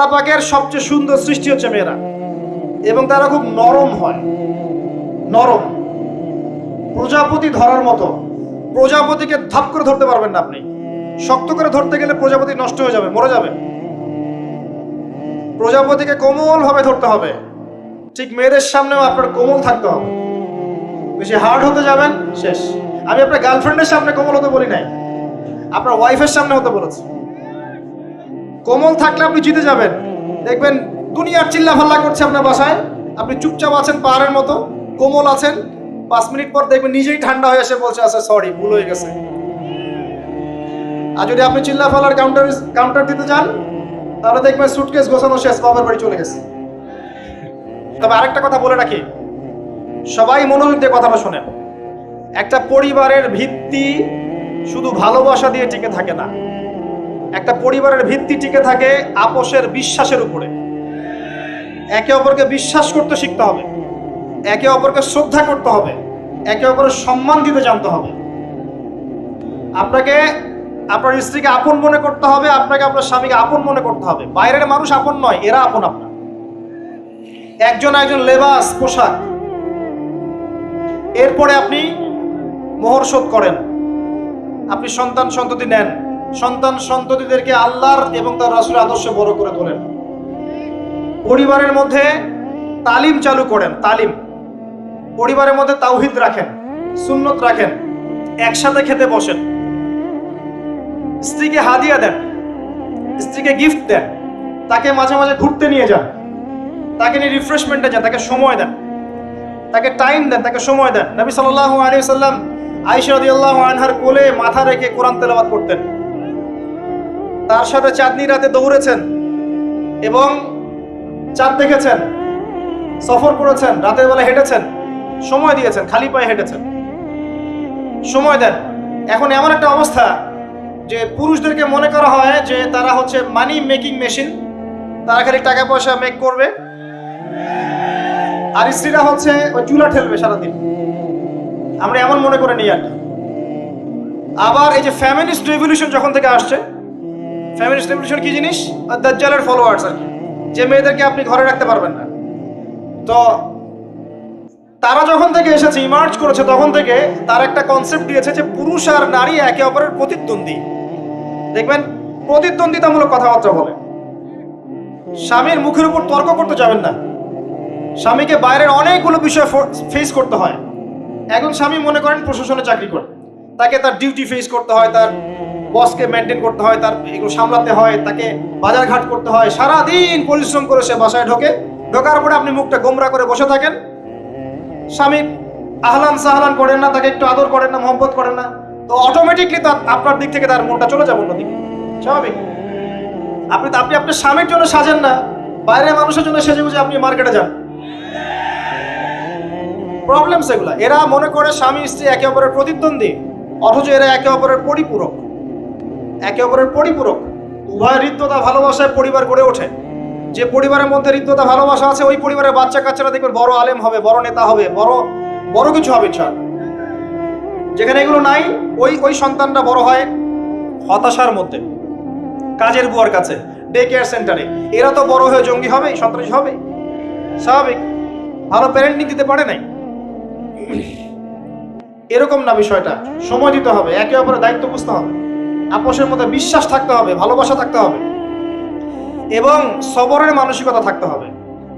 আল্লাহ পাকের সবচেয়ে সুন্দর সৃষ্টি হচ্ছে মেয়েরা, এবং তারা খুব নরম হয়, নরম, প্রজাপতি ধরার মতো। প্রজাপতিকে ধাপ করে ধরতে পারবেন না আপনি, শক্ত করে ধরতে গেলে প্রজাপতি নষ্ট হয়ে যাবে, মরে যাবে। প্রজাপতিকে কোমল ভাবে ধরতে হবে, ঠিক মেয়েদের সামনেও আপনার কোমল থাকতে হবে। বেশি হার্ড হতে যাবেন, শেষ। আমি আপনার গার্লফ্রেন্ডের সামনে কোমল হতে বলি নাই, আপনার ওয়াইফের সামনে হতে বলেছি। কোমল থাকলে আপনি জিতে যাবেন। দেখবেন দুনিয়ার চিল্লা ফাল্লা করছে আপনার বাসায়, আপনি চুপচাপ আছেন পাহাড়ের মতো, কোমল আছেন। 5 মিনিট পর দেখবেন নিজেই ঠান্ডা হয়ে এসে বলছে আচ্ছা সরি, ভুল হয়ে গেছে। আর যদি আপনি চিল্লা ফাল্লার কাউন্টার দিতে যান, তাহলে দেখবেন সুটকেস গোছানো শেষ, বাবার বাড়ি চলে গেছে। তবে আরেকটা কথা বলে রাখি, সবাই মনোযোগ দিয়ে কথাটা শোনেন। একটা পরিবারের ভিত্তি শুধু ভালোবাসা দিয়ে টিকে থাকে না, একটা পরিবারের ভিত্তি টিকে থাকে আপোষের বিশ্বাসের উপরে। একে অপরকে বিশ্বাস করতে শিখতে হবে, একে অপরকে শ্রদ্ধা করতে হবে, একে অপরের সম্মান দিতে জানতে হবে। আপনাকে আপনার স্ত্রীকে আপন মনে করতে হবে, আপনাকে আপনার স্বামীকে আপন মনে করতে হবে। বাইরের মানুষ আপন নয়, এরা আপন আপনার। একজন লেবাস, পোশাক। এরপরে আপনি মোহর শোধ করেন, আপনি সন্তান সন্ততি নেন, সন্তান সন্ততিদেরকে আল্লাহর এবং তার রাসূলের আদর্শে বড় করে তোলেন। পরিবারের মধ্যে তালিম চালু করেন, তালিম। পরিবারের মধ্যে তাওহীদ রাখেন, সুন্নত রাখেন, একসাথে খেতে বসেন। স্ত্রীকে হাদিয়া দেন, স্ত্রীকে গিফট দেন, তাকে মাঝে মাঝে ঘুরতে নিয়ে যান, তাকে নিয়ে রিফ্রেশমেন্টে যান, তাকে সময় দেন, তাকে টাইম দেন, তাকে সময় দেন। নবী সাল্লাল্লাহু আলাইহি ওয়াসাল্লাম আয়েশা রাদিয়াল্লাহু আনহার কোলে মাথা রেখে কোরআন তেলাওয়াত করতেন। তার সাথে চাঁদনি রাতে দৌড়েছেন এবং চাঁদ দেখেছেন, সফর করেছেন, রাতের বেলা হেঁটেছেন, সময় দিয়েছেন, খালি পায়ে হেঁটেছেন। সময় দেন। এখন এমন একটা অবস্থা যে পুরুষদেরকে মনে করা হয় যে তারা হচ্ছে মানি মেকিং মেশিন, তারা খালি টাকা পয়সা মেক করবে, আর স্ত্রীরা হচ্ছে ওই চুলা ঠেলবে সারাদিন। আমরা এমন মনে করে নিই আর কি। আবার এই যে ফ্যামিনিস্ট রেভলিউশন যখন থেকে আসছে, ফ্যামিনিস্ট রেভলিউশন কি জিনিস? দাজ্জালের ফলোয়ার্স আর কি, যে মেয়েদেরকে আপনি ঘরে রাখতে পারবেন না। তো তারা যখন থেকে এসেছে, ইমার্জ করেছে, তখন থেকে তার একটা কনসেপ্ট দিয়েছে যে পুরুষ আর নারী একে অপরের প্রতিদ্বন্দ্বী। দেখবেন প্রতিদ্বন্দ্বিতামূলক কথাবার্তা বলে। স্বামীর মুখের উপর তর্ক করতে যাবেন না। স্বামীকে বাইরের অনেকগুলো বিষয় ফেস করতে হয়। একজন স্বামী মনে করেন প্রশাসনে চাকরি করে, তাকে তার ডিউটি ফেস করতে হয়, তার বসকে মেনটেন করতে হয়, তার এগুলো সামলাতে হয়, তাকে বাজারঘাট করতে হয়, সারাদিন পরিশ্রম করে সে বাসায় ঢোকার পরে আপনি মুখটা গোমরা করে বসে থাকেন। স্বামী আহলান সাহলান করেন না, তাকে একটু আদর করেন না, মহব্বত করেন না, তো অটোমেটিকলি আপনার দিক থেকে তার মনটা চলে যাবে অন্যদিকে। স্বাভাবিক। আপনি আপনার স্বামীর জন্য সাজেন না, বাইরের মানুষের জন্য সেজে গুজে আপনি মার্কেটে যান। প্রবলেম সেগুলা। এরা মনে করে স্বামী স্ত্রী একে অপরের প্রতিদ্বন্দ্বী, অথচ এরা একে অপরের পরিপূরক, একে অপরের পরিপূরক। উভয় হৃদ্যতা ভালোবাসায় পরিবার গড়ে ওঠে। যে পরিবারের মধ্যে হৃদ্যতা ভালোবাসা আছে, ওই পরিবারের বাচ্চা কাচ্চারা দেখবেন বড় আলেম হবে, বড় নেতা হবে, বড় কিছু হবে ইনশাআল্লাহ। যেখানে এগুলো নাই, ওই সন্তানটা বড় হয় হতাশার মধ্যে, কাজের বুয়ার কাছে, ডে কেয়ার সেন্টারে। এরা তো বড় হয়ে জঙ্গি হবে, সন্ত্রাসী হবে, স্বাভাবিক। ভালো প্যারেন্টিং দিতে পারে নাই। এরকম না বিষয়টা। সময় দিতে হবে, একে অপরের দায়িত্ব বুঝতে হবে, আপোষের মধ্যে বিশ্বাস থাকতে হবে, ভালোবাসা থাকতে হবে, এবং সবরের মানসিকতা থাকতে হবে।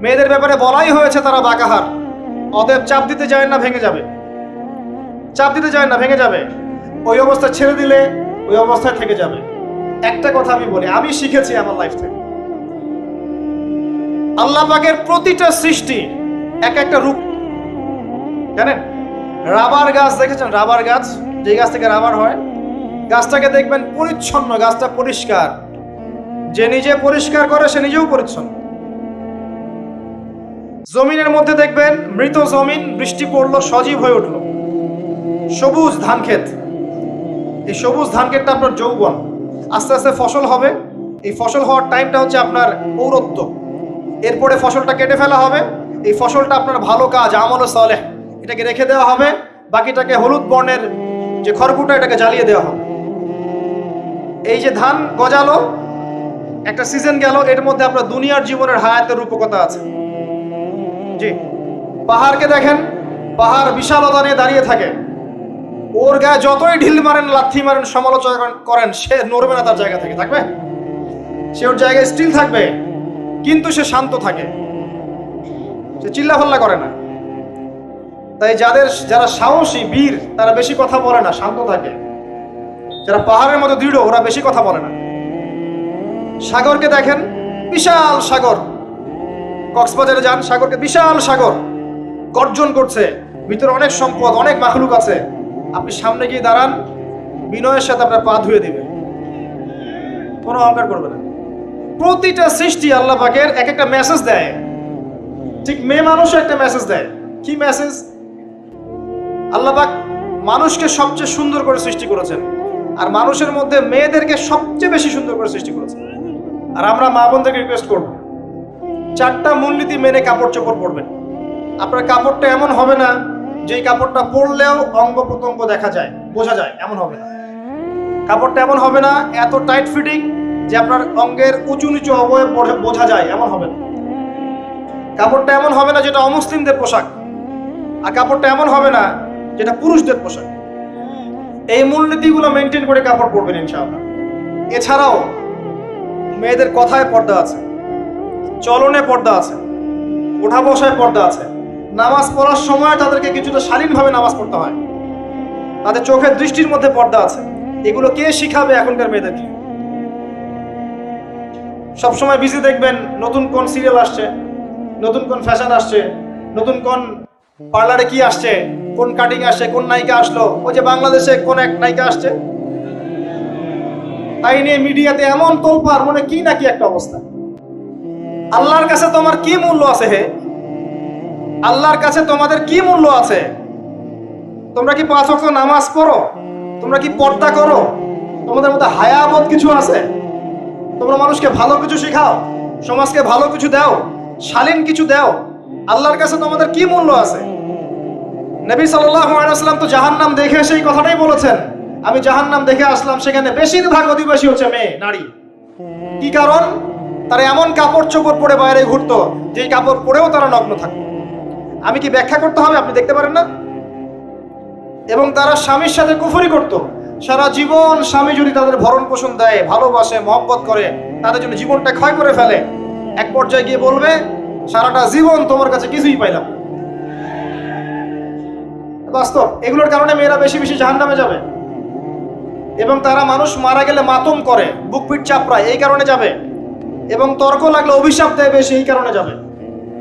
মেয়েদের ব্যাপারে বলাই হয়েছে তারা বাঁকাহার, অতএব চাপ দিতে যায় না, ভেঙে যাবে। চাপ দিতে যায় না, ভেঙে যাবে। ওই অবস্থা ছেড়ে দিলে ওই অবস্থায় থেকে যাবে। একটা কথা আমি বলি, আমি শিখেছি আমার লাইফ থেকে, আল্লাহ পাকের প্রতিটা সৃষ্টি এক একটা রূপ। জানেন, রাবার গাছ দেখেছেন? রাবার গাছ, যে গাছ থেকে রাবার হয়, গাছটাকে দেখবেন পরিচ্ছন্ন, গাছটা পরিষ্কার। যে নিজে পরিষ্কার করে সে নিজেও পরিচ্ছন্ন। জমিনের মধ্যে দেখবেন মৃত জমিন, বৃষ্টি পড়লো, সজীব হয়ে উঠলো, সবুজ ধান ক্ষেত। এই সবুজ ধান ক্ষেতটা আপনার যৌবন, আস্তে আস্তে ফসল হবে। এই ফসল হওয়ার টাইমটা হচ্ছে আপনার পৌরত্ব। এরপরে ফসলটা কেটে ফেলা হবে। এই ফসলটা আপনার ভালো কাজ, আমল সালেহ, এটাকে রেখে দেওয়া হবে। বাকিটাকে হলুদ বর্ণের যে খড়কুটা, এটাকে জ্বালিয়ে দেওয়া হবে। এই যে ধান গজালো, একটা সিজন গেল, এর মধ্যে আপনার দুনিয়ার জীবনের হায়াতের রূপকতা আছে। জি, পাহাড়কে দেখেন, পাহাড় বিশালতা নিয়ে দাঁড়িয়ে থাকে, ওর গায়ে যতই ঢিল মারেন, লাথি মারেন, সমালোচনা করেন, সে নড়বে না তার জায়গা থেকে, থাকবে, সে ওর জায়গায় স্টিল থাকবে, কিন্তু সে শান্ত থাকে, সে চিল্লাফাল্লা করে না। তাই যারা সাহসী বীর তারা বেশি কথা বলে না, শান্ত থাকে। যারা পাহাড়ের মতো দৃঢ় ওরা বেশি কথা বলে না। সাগরকে দেখেন, বিশাল সাগর, কক্সবাজারে যান, সাগরকে বিশাল সাগর গর্জন করছে, ভিতরে অনেক সম্পদ, অনেক মাখলুক আছে। আপনি সামনে গিয়ে দাঁড়ান, বিনয়ের সাথে আপনার পা ধুয়ে দিবে, কোনো অহংকার করবে না। প্রতিটা সৃষ্টি আল্লাহ পাকের এক একটা মেসেজ দেয়। ঠিক মেয়ে মানুষও একটা মেসেজ দেয়। কি মেসেজ? আল্লাহ পাক মানুষকে সবচেয়ে সুন্দর করে সৃষ্টি করেছেন, আর মানুষের মধ্যে মেয়েদেরকে সবচেয়ে বেশি সুন্দর করে সৃষ্টি করেছেন। আর আমরা মা বোনদেরকে রিকোয়েস্ট করব, 4টা মূলনীতি মেনে কাপড় চোপড় পরবেন। আপনার কাপড়টা এমন হবে না যে কাপড়টা পরলেও অঙ্গ প্রত্যঙ্গ দেখা যায়, বোঝা যায়, এমন হবে না। কাপড়টা এমন হবে না এত টাইট ফিটিং যে আপনার অঙ্গের উঁচু নিচু অবয়ব বোঝা যায়, এমন হবে না। কাপড়টা এমন হবে না যেটা অমুসলিমদের পোশাক, আর কাপড়টা এমন হবে না যেটা পুরুষদের পোশাক। এই মূলনীতিগুলো মেনটেন করে কাপড় পরবেন ইনশাআল্লাহ। এছাড়াও মেয়েদের কথায় পর্দা আছে, চলনে পর্দা আছে, ওঠা বসায় পর্দা আছে, নামাজ পড়ার সময় তাদেরকে কিছুটা শালীনভাবে নামাজ পড়তে হয়, তাদের চোখের দৃষ্টির মধ্যে পর্দা আছে। এগুলো কে শিখাবে এখনকার মেয়েদেরকে? সবসময় বিজি দেখবেন নতুন কোন সিরিয়াল আসছে, নতুন কোন ফ্যাশন আসছে, নতুন কোন পার্লারে কি আসছে, কোন কাটিং আসছে, কোন নায়িকা আসলো, ওই যে বাংলাদেশে কোন এক নায়িকা আসছে, তাই নিয়ে মিডিয়াতে এমন তোলপাড়, মনে কি নাকি একটা অবস্থা। আল্লাহর কাছে তোমার কি মূল্য আছে? হে, আল্লাহর কাছে তোমাদের কি মূল্য আছে? তোমরা কি 5 ওয়াক্ত নামাজ পড়ো? তোমরা কি পর্দা করো? তোমাদের মধ্যে হায়াবোধ কিছু আছে? তোমরা মানুষকে ভালো কিছু শেখাও, সমাজকে ভালো কিছু দাও, শালীন কিছু দাও। আল্লাহর কাছে তোমাদের কি মূল্য আছে? নবী সাল্লাল্লাহু আলাইহি ওয়াসাল্লাম তো জাহান্নাম দেখে সেই কথাটাই বলেছেন, আমি জাহান্নাম দেখে আসলাম, সেখানে বেশিরভাগ অধিবাসী হচ্ছে মেয়ে, নারী। কি কারণ? তারা এমন কাপড় চোপড় পরে বাইরে ঘুরতো যেই কাপড় পরেও তারা নগ্ন থাকতো। আমি কি ব্যাখ্যা করতে হবে? আপনি দেখতে পারেন না? এবং তারা স্বামীর সাথে কুফরি করত। সারা জীবন স্বামী যদি তাদের ভরণ পোষণ দেয়, ভালোবাসে, মহব্বত করে, তাদের জন্য জীবনটা ক্ষয় করে ফেলে, এক পর্যায়ে গিয়ে বলবে সারাটা জীবন তোমার কাছে কিছুই পাইলাম। বাস্তব। এগুলোর কারণে মেয়েরা বেশি বেশি জাহান্নামে যাবে, এবং তারা মানুষ মারা গেলে মাতম করে, বুক পিঠ চাপড়ায়, এই কারণে যাবে, এবং তর্ক লাগলে অভিশাপ দেয় বেশি, এই কারণে যাবে।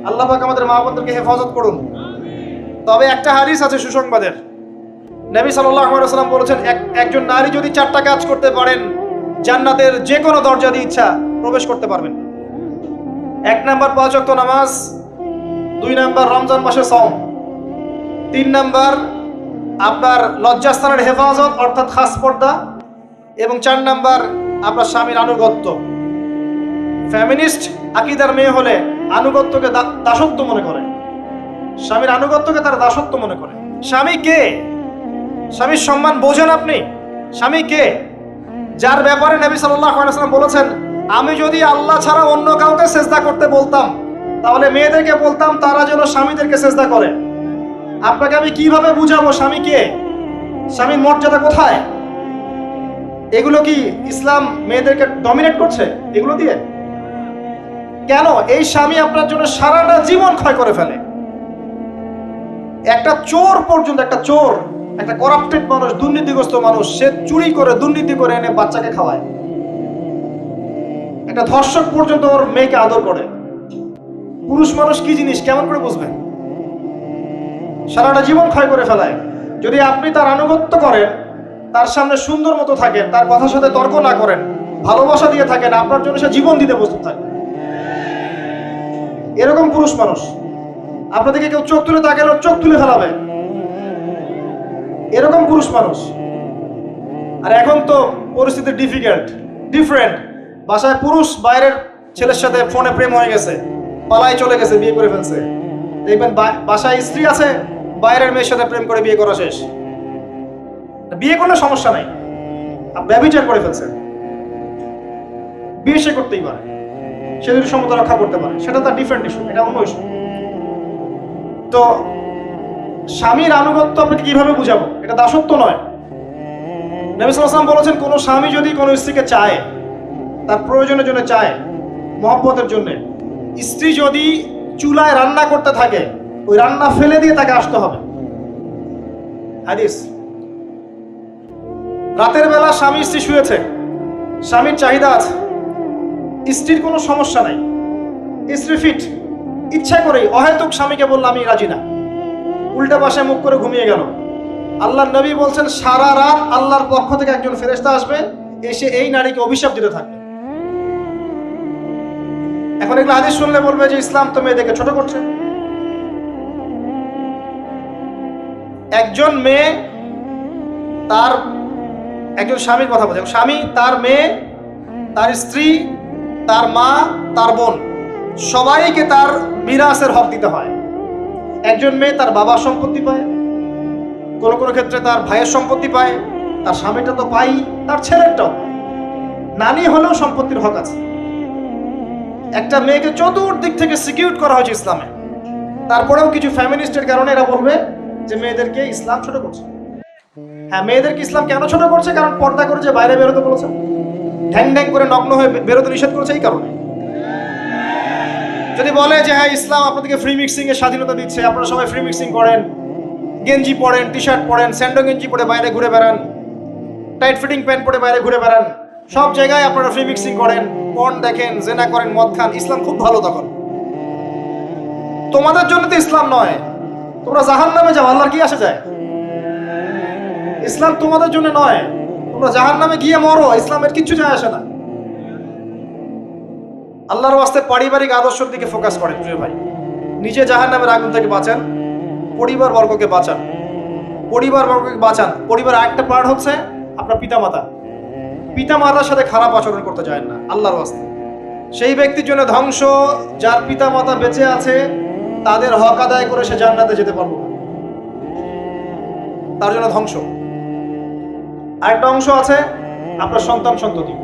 আল্লাহ পাক আমাদের মা বোনদেরকে হেফাজত করুন। তবে একটা হাদিস আছে সুসংবাদের, নবী সাল্লাল্লাহু আলাইহি ওয়াসাল্লাম বলেছেন, একজন নারী যদি 4টা কাজ করতে পারেন, জান্নাতের যে কোনো দরজা দিয়ে ইচ্ছা প্রবেশ করতে পারবেন। 1 নাম্বার 5 ওয়াক্ত নামাজ, 2 নাম্বার রমজান মাসে সওম, 3 নাম্বার আপনার লজ্জাস্থানের হেফাজত অর্থাৎ খাস পর্দা, এবং 4 নাম্বার আপনার স্বামীর আনুগত্য। ফেমিনিস্ট আকীদার মেয়ে হলে আনুগত্যকে দাসত্ব মনে করে, স্বামীর আনুগত্যকে তারা দাসত্ব মনে করে। স্বামী কে? স্বামীর সম্মান বোঝেন আপনি? স্বামী কে? যার ব্যাপারে নবী সাল্লাল্লাহু আলাইহি ওয়াসাল্লাম বলেছেন, আমি যদি আল্লাহ ছাড়া অন্য কাউকে সেজদা করতে বলতাম, তাহলে মেয়েদেরকে বলতাম তারা যেন স্বামীদেরকে সেজদা করে। আপনাকে আমি কিভাবে বুঝাবো স্বামী কে, স্বামীর মর্যাদা কোথায়? এগুলো কি ইসলাম মেয়েদেরকে ডমিনেট করছে এগুলো দিয়ে? কেন? এই স্বামী আপনার জন্য সারাটা জীবন ক্ষয় করে ফেলে। একটা চোর পর্যন্ত, একটা চোর, একটা করাপ্টেড মানুষ, দুর্নীতিগ্রস্ত মানুষ, সে চুরি করে, দুর্নীতি করে এনে বাচ্চাকে খাওয়ায়। একটা ধর্ষক পর্যন্ত ওর মেয়েকে আদর করে। পুরুষ মানুষ কি জিনিস কেমন করে বুঝবেন? সারাটা জীবন ক্ষয় করে ফেলায়। যদি আপনি তার আনুগত্য করেন, তার সামনে সুন্দর মতো থাকেন, তার কথার সাথে তর্ক না করেন, ভালোবাসা দিয়ে থাকেন, আপনার জন্য সে জীবন দিতে প্রস্তুত থাকে। এরকম পুরুষ মানুষ। আপনাদেরকে কেউ চোখ তুলে তাকালে ওর চোখ তুলে ফেলাবে, এরকম পুরুষ মানুষ। আর এখন তো পরিস্থিতি ডিফারেন্ট। বাসায় পুরুষ বাইরের ছেলের সাথে ফোনে প্রেম হয়ে গেছে, পালায় চলে গেছে, বিয়ে করে ফেলছে। দেখবেন বাসায় স্ত্রী আছে, বাইরের মেয়ের সাথে প্রেম করে বিয়ে করা শেষ। বিয়ে করলে সমস্যা নাই, ব্যভিচার করে ফেলছে। বিয়ে সে করতেই পারে, সে যদি সমতা রক্ষা করতে পারে, সেটা তার ডিফারেন্ট ইস্যু, এটা অন্য ইস্যু। তো স্বামীর আনুগত্য আপনাকে কিভাবে বুঝাবো? এটা দাসত্ব নয়। নবী সাল্লাল্লাহু আলাইহি ওয়াসাল্লাম বলেছেন, কোনো স্বামী যদি কোনো স্ত্রীকে চায়, তার প্রয়োজনের জন্য চায়, মহব্বতের জন্য, স্ত্রী যদি চুলায় রান্না করতে থাকে, ওই রান্না ফেলে দিয়ে তাকে আসতে হবে। হাদিস। রাতের বেলা স্বামী স্ত্রী শুয়েছে, স্বামীর চাহিদা আছে, স্ত্রীর কোনো সমস্যা নাই, স্ত্রী ফিট, ইচ্ছা করেই অহেতুক স্বামীকে বলল আমি রাজি না, উল্টা পাশে মুখ করে ঘুমিয়ে গেল। আল্লাহর নবী বলছেন, সারা রাত আল্লাহর পক্ষ থেকে একজন ফেরেশতা আসবে, এসে এই নারীকে অভিশাপ দিতে থাকবে। এখন এগুলো হাদিস শুনলে বলবে যে ইসলাম তো মেয়েদেরকে ছোট করছে। একজন মেয়ে তার, একজন স্বামীর কথা বলছে, স্বামী তার মেয়ে, তার স্ত্রী, তার মা, তার বোন, সবাইকে তার মিরাসের হক দিতে হয়। একজন মেয়ে তার বাবার সম্পত্তি পায়, কোনো কোনো ক্ষেত্রে তার ভাইয়ের সম্পত্তি পায়, তার স্বামীটা তো পাই, তার ছেলেরটাও, নানি হলেও সম্পত্তির হক আছে। একটা মেয়েকে চতুর্দিক থেকে সিকিউর করা হয়েছে ইসলামে। তারপরেও কিছু ফ্যামিনিস্টের কারণে এরা বলবে যে মেয়েদেরকে ইসলাম ছোট করছে। হ্যাঁ, মেয়েদেরকে ইসলাম কেন ছোট করছে? কারণ পর্দা করে যে বাইরে বেরোতে বলেছে, ঢ্যাং ঢ্যাং করে নগ্ন হয়ে বেরোতে নিষেধ করেছে, এই কারণে। যদি বলে যে হ্যাঁ ইসলাম আপনাদেরকে ফ্রি মিক্সিং এর স্বাধীনতা দিচ্ছে, আপনারা সবাই ফ্রি মিক্সিং করেন, গেঞ্জি পরেন, টি শার্ট পরেন, স্যান্ডো গেঞ্জি পরে বাইরে ঘুরে বেড়ান, টাইট ফিটিং প্যান্ট পরে বাইরে ঘুরে বেড়ান, সব জায়গায় আপনারা ফ্রি মিক্সিং করেন, পর্ন দেখেন, জেনা করেন, মদ খান, ইসলাম খুব ভালো। তখন তোমাদের জন্য তো ইসলাম নয়, তোমরা জাহান্নামে যাও, আল্লাহর কি আসে যায়? ইসলাম তোমাদের জন্য নয়, তোমরা জাহান্নামে গিয়ে মরো, ইসলামের কিচ্ছু যায় আসে না। আল্লাহর ওয়াস্তে পারিবারিক আদর্শের দিকে ফোকাস করেন প্রিয় ভাই। নিজে জাহান্নামের আগুন থেকে বাঁচান, পরিবার বর্গকে বাঁচান, পরিবার বর্গকে বাঁচান। পরিবার আরেকটা পার্ট হচ্ছে আপনার পিতামাতা। পিতামাতার সাথে খারাপ আচরণ করতে যায় না আল্লাহর ওয়াস্তে। সেই ব্যক্তির জন্য ধ্বংস যার পিতামাতা বেঁচে আছে, তাদের হক আদায় করে সে জান্নাতে যেতে পারবে না, তার জন্য ধ্বংস। আরেকটা অংশ আছে আপনার সন্তান সন্ততি।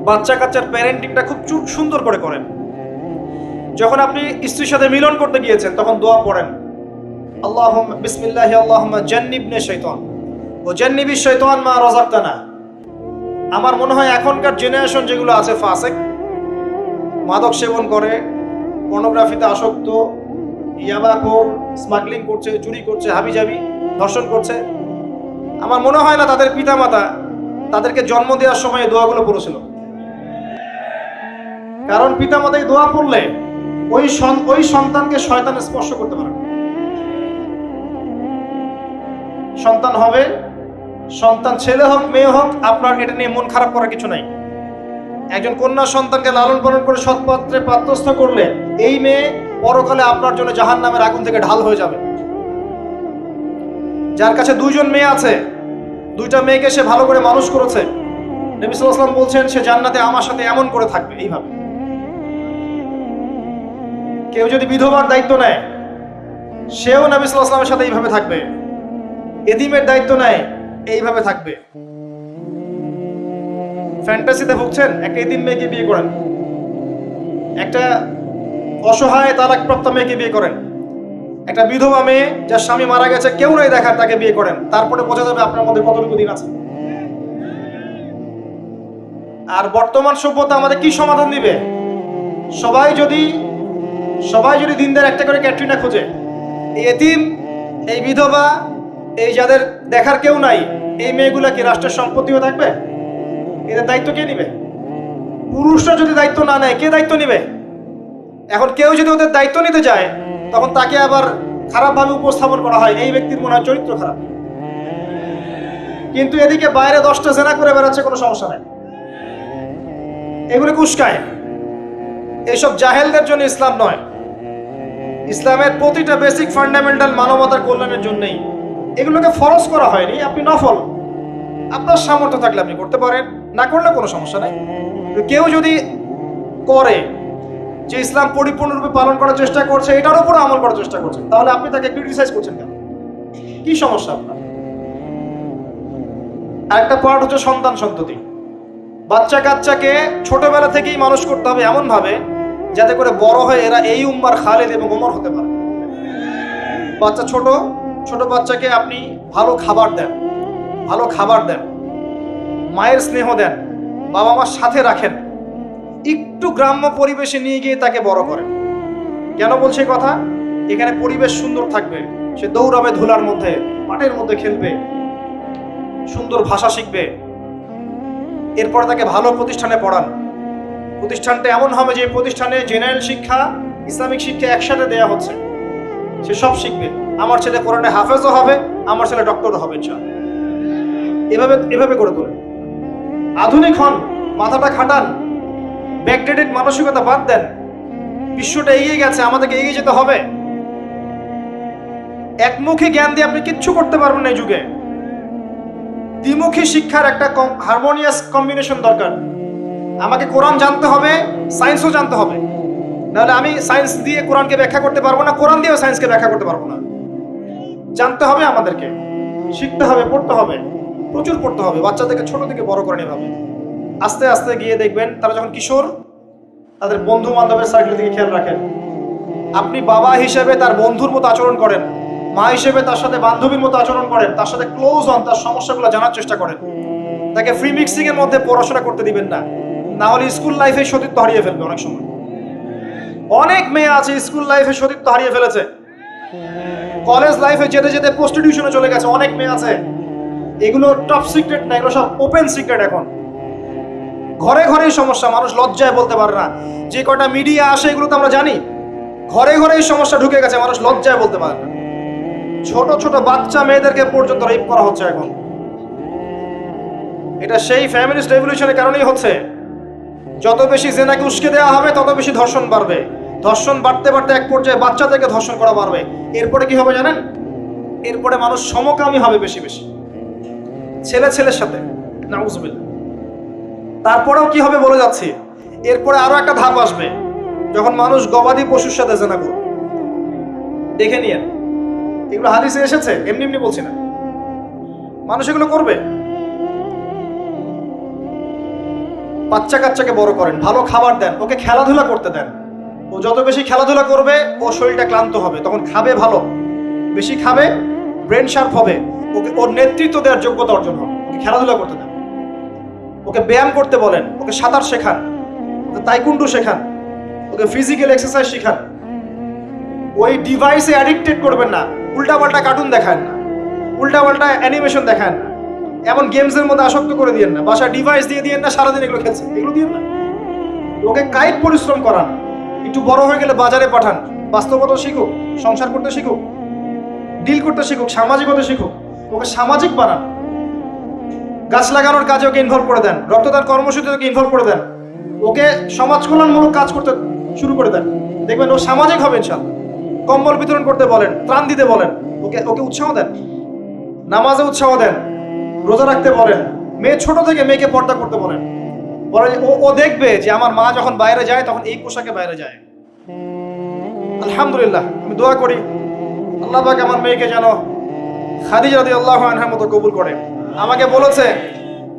বাচ্চা কাচ্চার প্যারেন্টিংটা খুব সুন্দর করে করেন। যখন আপনি স্ত্রীর সাথে মিলন করতে গিয়েছেন, তখন দোয়া পড়েন, আল্লাহুম্মা বিসমিল্লাহি আল্লাহুম্মা জান্নিবনি শাইতান ওয়া জান্নিবি শাইতান মা রাযাকতানা। আমার মনে হয় এখনকার জেনারেশন যেগুলো আছে ফাসেক, মাদক সেবন করে, পর্নোগ্রাফিতে আসক্ত, ইয়াবাখোর, স্মাগলিং করছে, চুরি করছে, হাবিজাবি, ধর্ষণ করছে, আমার মনে হয় না তাদের পিতামাতা তাদেরকে জন্ম দেওয়ার সময় এই দোয়াগুলো পড়েছিল। কারণ পিতামাতা এই দোয়া পড়লে ওই সন্তানকে শয়তান স্পর্শ করতে পারে। সন্তান হবে, সন্তান ছেলে হোক মেয়ে হোক, আপনার এটা নিয়ে মন খারাপ করার কিছু নাই। একজন কন্যা সন্তানকে লালন পালন করে সৎপাত্রে পাত্রস্থ করলে এই মেয়ে পরকালে আপনার জন্য জাহান্নামের আগুন থেকে ঢাল হয়ে যাবে। যার কাছে দুইজন মেয়ে আছে, দুইটা মেয়েকে সে ভালো করে মানুষ করেছে, নবী সাল্লাল্লাহু আলাইহি ওয়াসাল্লাম বলছেন সে জান্নাতে আমার সাথে এমন করে থাকবে। এইভাবে কেউ যদি বিধবার দায়িত্ব নেয়, সেও নবী সাল্লাল্লাহু আলাইহি ওয়াসাল্লামের সাথে এইভাবে থাকবে। এতিমের দায়িত্ব নেয়, এইভাবে থাকবে। ফ্যান্টাসিতে ভুগছেন, একটা এতিম মেয়েকে বিয়ে করেন, একটা অসহায় তালাকপ্রাপ্ত মেয়েকে বিয়ে করেন, একটা বিধবা মেয়ে যার স্বামী মারা গেছে, কেউ নাই দেখার, তাকে বিয়ে করেন, তারপরে বোঝা যাবে আপনার মধ্যে কতটুকু দিন আছে। আর বর্তমান সভ্যতা আমাদের কি সমাধান দিবে? সবাই যদি দিনদার একটা করে ক্যাটরিনা খোঁজে, এই এতিম, এই বিধবা, এই যাদের দেখার কেউ নাই, এই মেয়েগুলা কি রাষ্ট্রের সম্পত্তি হয়ে থাকবে? এদের দায়িত্ব কে নিবে? পুরুষরা যদি দায়িত্ব না নেয়, কে দায়িত্ব নিবে? এখন কেউ যদি ওদের দায়িত্ব নিতে যায়, তখন তাকে আবার খারাপভাবে উপস্থাপন করা হয়, এই ব্যক্তির মনে হয় চরিত্র খারাপ। কিন্তু এদিকে বাইরে 10টা জেনা করে বেড়াচ্ছে, কোনো সমস্যা নাই, এগুলো উস্কায়। এইসব জাহেলদের জন্য ইসলাম নয়। ইসলামের প্রতিটা বেসিক ফান্ডামেন্টাল মানবতার কল্যাণের জন্যই। এগুলোকে ফরজ করা হয়নি, আপনি নফল, আপনার সামর্থ্য থাকলে আপনি করতে পারেন, না করলে কোনো সমস্যা নাই। কেউ যদি করে যে ইসলাম পরিপূর্ণরূপে পালন করার চেষ্টা করছে, এটার উপর আমল করার চেষ্টা করছে, তাহলে আপনি তাকে ক্রিটিসাইজ করছেন কেন? কি সমস্যা আপনার? আরেকটা পার্ট হচ্ছে সন্তান সন্ততি। বাচ্চা কাচ্চাকে ছোটবেলা থেকেই মানুষ করতে হবে এমন ভাবে যাতে করে বড় হয়ে এরা এই উম্মার খালিদ এবং ওমর হতে পারে। বাচ্চা ছোট ছোট বাচ্চাকে আপনি ভালো খাবার দেন, ভালো খাবার দেন, মায়ের স্নেহ দেন, বাবা মার সাথে রাখেন, একটু গ্রাম্য পরিবেশে নিয়ে গিয়ে তাকে বড় করেন। কেন বলছে কথা? এখানে পরিবেশ সুন্দর থাকবে, সে দৌড়াবে ধুলার মধ্যে, মাঠের মধ্যে খেলবে, সুন্দর ভাষা শিখবে। এরপর তাকে ভালো প্রতিষ্ঠানে পড়ান। প্রতিষ্ঠানটা এমন হবে যে প্রতিষ্ঠানে জেনারেল শিক্ষা, ইসলামিক শিক্ষা একসাথে দেয়া হচ্ছে, সে সব শিখবে। আমার ছেলে কোরআনে হাফেজও হবে, আমার ছেলে ডক্টরও হবে ইনশাআল্লাহ। এভাবে এভাবে করে তোলেন। আধুনিক হন, মাথাটা খাটান, ব্যাকডেটেড মানসিকতা বাদ দেন। বিশ্বটা এগিয়ে গেছে, আমাদেরকে এগিয়ে যেতে হবে। একমুখী জ্ঞান দিয়ে আপনি কিচ্ছু করতে পারবেন না এই যুগে। দ্বিমুখী শিক্ষার একটা হারমোনিয়াস কম্বিনেশন দরকার। আমাকে কোরআন জানতে হবে, সায়েন্সও জানতে হবে, নাহলে আমি সায়েন্স দিয়ে কোরআনকে ব্যাখ্যা করতে পারবো না, কোরআন দিয়েও সায়েন্সকে ব্যাখ্যা করতে পারবো না। জানতে হবে, আমাদেরকে শিখতে হবে, পড়তে হবে, প্রচুর পড়তে হবে। বাচ্চাদেরকে ছোট থেকে বড় করে নিতে হবে। আস্তে আস্তে গিয়ে দেখবেন তারা যখন কিশোর, তাদের বন্ধু বান্ধবের সার্কেল থেকে খেয়াল রাখেন। আপনি বাবা হিসেবে তার বন্ধুর মতো আচরণ করেন, মা হিসেবে তার সাথে বান্ধবীর মতো আচরণ করেন, তার সাথে ক্লোজ হন, তার সমস্যাগুলো জানার চেষ্টা করেন। তাকে ফ্রি মিক্সিং এর মধ্যে পড়াশোনা করতে দিবেন না, না হলে স্কুল লাইফে সতীত্ব হারিয়ে ফেলবে। অনেক সময় অনেক মেয়ে আছে স্কুল লাইফে সতীত্ব হারিয়ে ফেলেছে, কলেজ লাইফে যেতে যেতে প্রস্টিটিউশনে চলে গেছে। অনেক মেয়ে আছে, এগুলো টপ সিক্রেট না, এগুলো সব ওপেন সিক্রেট। এখন ঘরে ঘরে সমস্যা, মানুষ লজ্জায় বলতে পারে না। যে কটা মিডিয়া আসে এগুলো তো আমরা জানি, ঘরে ঘরে এই সমস্যা ঢুকে গেছে, মানুষ লজ্জায় বলতে পারে না। ছোট ছোট বাচ্চা মেয়েদেরকে পর্যন্ত রেপ করা হচ্ছে এখন। এটা সেই ফ্যামিলিস্ট রেভলিউশনের কারণেই হচ্ছে। যত বেশি জেনাকে উস্কে দেওয়া হবে তত বেশি ধর্ষণ বাড়বে। ধর্ষণ বাড়তে বাড়তে এক পর্যায়ে বাচ্চাদেরকে ধর্ষণ করা বাড়বে। এরপরে কি হবে জানেন? এরপরে মানুষ সমকামী হবে বেশি বেশি, ছেলে ছেলের সাথে, নাউজুবিল্লাহ। তারপরেও কি হবে বলে যাচ্ছি, এরপরে আরো একটা ধাপ আসবে, যখন মানুষ গবাদি পশুর সাথে জেনা করবে। দেখে নিয়ে, এগুলো হাদিসে এসেছে, এমনি এমনি বলছি না, মানুষ এগুলো করবে। বাচ্চা কাচ্চাকে বড় করেন, ভালো খাবার দেন, ওকে খেলাধুলা করতে দেন। ও যত বেশি খেলাধুলা করবে ওর শরীরটা ক্লান্ত হবে, তখন খাবে ভালো, বেশি খাবে, ব্রেন শার্প হবে, ওকে ওর নেতৃত্ব দেওয়ার যোগ্যতা অর্জন হবে। ওকে খেলাধুলা করতে দেন, ওকে ব্যায়াম করতে বলেন, ওকে সাঁতার শেখান, ওকে তাইকুন্ডু শেখান, ওকে ফিজিক্যাল এক্সারসাইজ শেখান। ওই ডিভাইসে অ্যাডিক্টেড করবেন না, উল্টাপাল্টা কার্টুন দেখান না, উল্টাপাল্টা অ্যানিমেশন দেখান না, এমন গেমসের মধ্যে আসক্ত করে দিয়েন না, বাসায় ডিভাইস দিয়ে দিয়েন না, সারাদিন এগুলো খেলছে, এগুলো দিয়েন না। ওকে কায়িক পরিশ্রম করান, একটু বড় হয়ে গেলে বাজারে পাঠান, বাস্তবতা শিখুক, সংসার করতে শিখুক, ডিল করতে শিখুক, সামাজিকতা শিখুক, ওকে সামাজিক বানান। গাছ লাগানোর কাজে ওকে ইনভলভ করে দেন, রক্তদান কর্মসূচিতে ওকে ইনভলভ করে দেন, ওকে সমাজ কল্যাণমূলক কাজ করতে শুরু করে দেন। দেখবেন ও সামাজিক হবে ইনশাআল্লাহ। কম্বল বিতরণ করতে বলেন, ত্রাণ দিতে বলেন, ওকে ওকে উৎসাহ দেন, নামাজে উৎসাহ দেন, রোজা রাখতে বলেন। মেয়ে ছোট থেকে মেয়েকে পর্দা করতে বলেন, বলে ও দেখবে যে আমার মা যখন বাইরে যায় তখন এই পোশাকে বাইরে যায়। আলহামদুলিল্লাহ, আমি দোয়া করি আল্লাহ পাক আমার মেয়েকে যেন খাদিজা রাদিয়াল্লাহু আনহার মতো কবুল করে। আমাকে বলেছে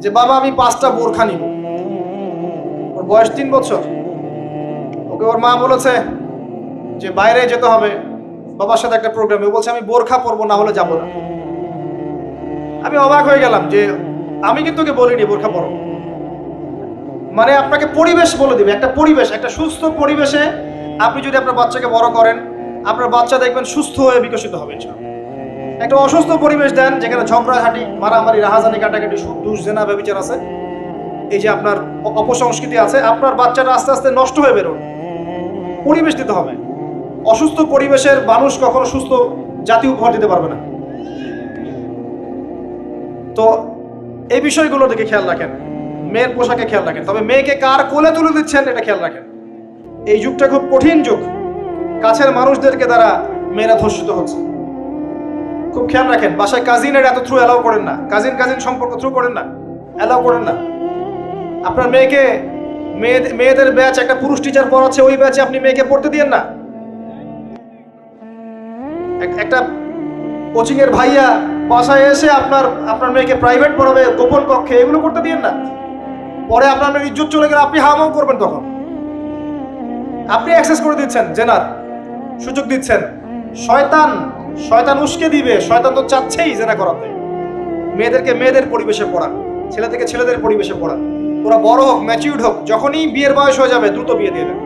যে বাবা আমি 5টা বোরখা নিব। ওর বয়স 3 বছর। ওকে ওর মা বলেছে যে বাইরে যেতে হবে বাবার সাথে একটা প্রোগ্রামে। ও বলছে আমি বোরখা পরবো, না হলে যাবো না। আমি অবাক হয়ে গেলাম যে আমি কিন্তু ওকে বলিনি বোরখা পরো। মানে আপনাকে পরিবেশ বলে দিবে, একটা পরিবেশ, একটা সুস্থ পরিবেশে আপনি যদি আপনার বাচ্চাকে বড় করেন, আপনার বাচ্চা দেখবেন সুস্থ হয়ে বিকশিত হবে। একটা অসুস্থ পরিবেশ দেন যেখানে ঝগড়াঝাটি, মারামারি, রাহাজানি, কাটাকাটি, সুদ, দুষ, জেনা, ব্যভিচার আছে, এই যে আপনার অপসংস্কৃতি আছে, আপনার বাচ্চাটা আস্তে আস্তে নষ্ট হয়ে বেরোন। পরিবেশ দিতে হবে। অসুস্থ পরিবেশের মানুষ কখনো সুস্থ জাতি উপহার দিতে পারবে না। তো এই বিষয়গুলো দিকে খেয়াল রাখেন, মেয়ের পোশাকে খেয়াল রাখেন, তবে মেয়েকে কার কোলে তুলে দিচ্ছেন এটা খেয়াল রাখেন। এই যুগটা খুব কঠিন যুগ, কাছের মানুষদেরকে দ্বারা মেয়েরা ধর্ষিত হচ্ছে, খুব খেয়াল রাখেন। বাসায় কাজিনের এত থ্রু অ্যালাউ করেন না, কাজিন সম্পর্ক থ্রু করেন না, অ্যালাউ করেন না। আপনার মেয়েকে মেয়েদের ব্যাচ একটা পুরুষ টিচার পড়াচ্ছে, ওই ব্যাচে আপনি মেয়েকে পড়তে দিয়েন না। একটা কোচিং এর ভাইয়া বাসায় এসে আপনার মেয়েকে প্রাইভেট পড়াবে গোপন কক্ষে, এগুলো করতে দিয়েন না। পরে আপনার ইজ্জত চলে গেলে আপনি হামাও করবেন, তখন আপনি অ্যাক্সেস করে দিচ্ছেন, জেনার সুযোগ দিচ্ছেন। শয়তান উস্কে দিবে, শয়তান তো চাচ্ছেই জেনা করাতে। মেয়েদেরকে মেয়েদের পরিবেশে পড়ান, ছেলেদেরকে ছেলেদের পরিবেশে পড়ান। ওরা বড় হোক, ম্যাচিউরড হোক, যখনই বিয়ের বয়স হয়ে যাবে দ্রুত বিয়ে দিয়ে দেন।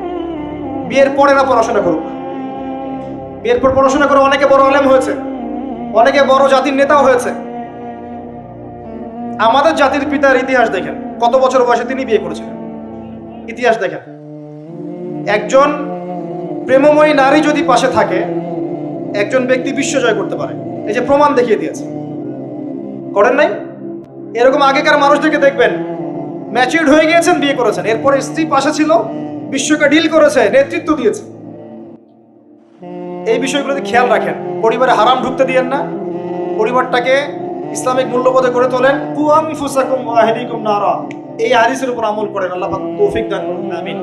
বিয়ের পরে না পড়াশোনা করুক। বিয়ের পর পড়াশোনা করে অনেকে বড় আলেম হয়েছে, অনেকে বড় জাতির নেতাও হয়েছে। আমাদের জাতির পিতার ইতিহাস দেখেন, কত বছর বয়সে তিনি বিয়ে করেছিলেন, ইতিহাস দেখেন। একজন প্রেমময়ী নারী যদি পাশে থাকে, একজন ব্যক্তি বিশ্ব জয় করতে পারে। এই যে প্রমাণ দেখিয়ে দিয়েছে, করেন নাই? এরকম আগেকার মানুষদেরকে দেখবেন, ম্যাচিউরড হয়ে গিয়েছেন, বিয়ে করেছেন, এরপরে স্ত্রী পাশে ছিল, বিশ্বকে ডিল করেছে, নেতৃত্ব দিয়েছে। এই বিষয়গুলোতে খেয়াল রাখেন। পরিবারে হারাম ঢুকতে দিয়েন না, পরিবারটাকে ইসলামিক মূল্যবোধে করে তোলেন। কু আনফুসাকুম ওয়া আহলিকুম নারা, এই হাদিসের উপর আমল করেন। আল্লাহ পাক তৌফিক দান করুন, আমিন।